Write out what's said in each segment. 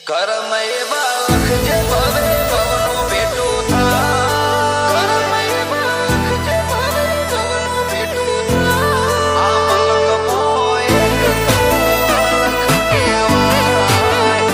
કર્મ એવા લખજે ભવે ભવનું ભેટું થાય. કર્મ એવા લખજે ભવે ભવનું ભેટું થાય. આ મલકમાં એક તો લખ કહેવાય.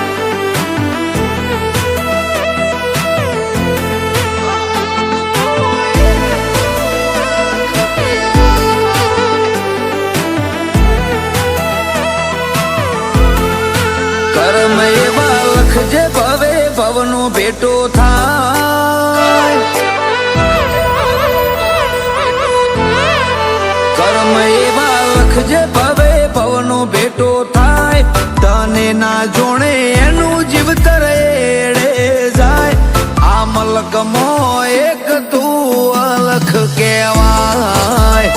કર્મ એવા લખજે ભવે ભવનું ભેટું થાય. કર્મ એવા લખજે ભવે ભવનું ભેટું થાય. તને ના જોણે એનું જીવતર એડે જાય. આ મલકમાં એક તું અલખ કહેવાય.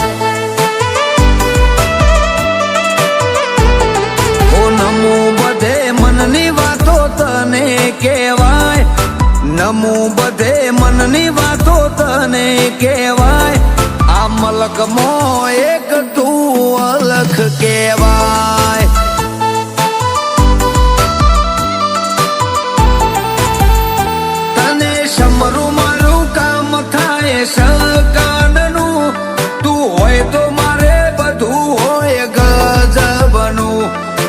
મનની વાતો તને કહેવાય. નમું બધે મનની વાતો તને કહેવાય. આ મલકમાં એક તું અલખ કહેવાય. તને સમરું મારું કામ થાય સકાનનું. તું હોય તો મારે બધું હોય ગજબનું.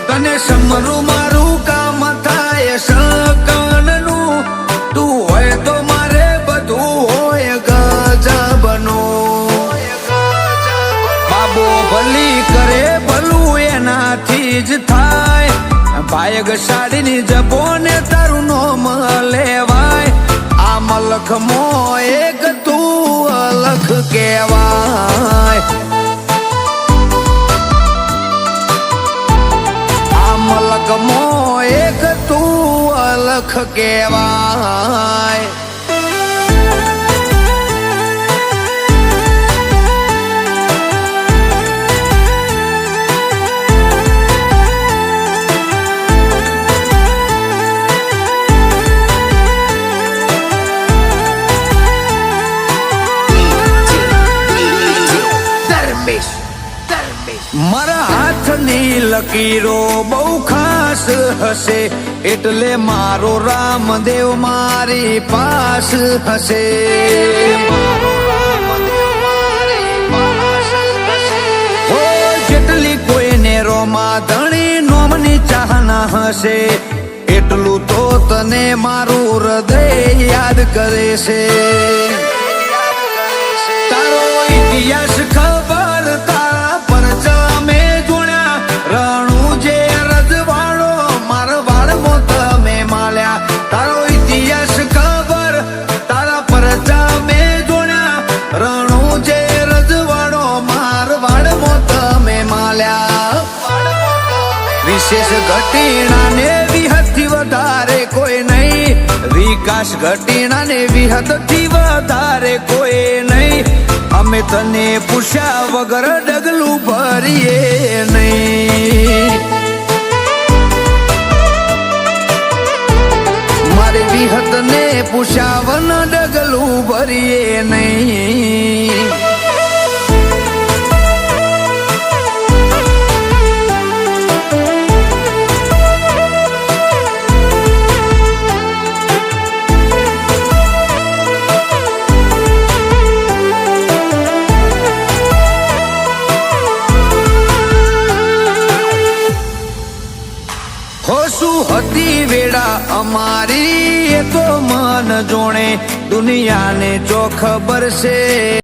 તને સમરું મારું કામ થાય સકાનનું. તું હોય તો મારે બધું હોય ગજબનું. બાબો ભલી કરે ભલું એનાથી જ થાય. ભાયગ સાડીની જબોને તારું નોમ લેવાય. આ મલકમાં એક તું અલખ કહેવાય. મલકમાં એક તું અલખ કહેવાય. મારા હાથની લકીરો બહુ ખાસ હશે એટલે મારો રામદેવ મારી પાસ હશે. હો જેટલી કોઈને રોમા ધણી નોમની ચાહના હશે એટલું તો તને મારું હૃદય યાદ કરે છે. તારો ઇતિહાસ ખબર તારા પર જમે જોડ્યા. રણું જે રજવાડો મારવાડમાં તમે માલ્યા. તારો ઇતિહાસ ખબર તારા પર જમે જોડ્યા. રણું જે રજવાડો મારવાડમાં તમે માલ્યા. વિશેષ ઘટીણાને વિહતથી વધારે કોઈ નહીં. વિકાસ ઘટીણાને વિહતથી વધારે કોઈ નહીં. અમે તને પૂછ્યા વગર ડગલું ભરીએ નહીં. મારી વિહતને પૂછ્યા વન ડગલું ભરીએ નહીં. હતી વેળા અમારી એ તો મન જોણે દુનિયાને જો ખબર છે.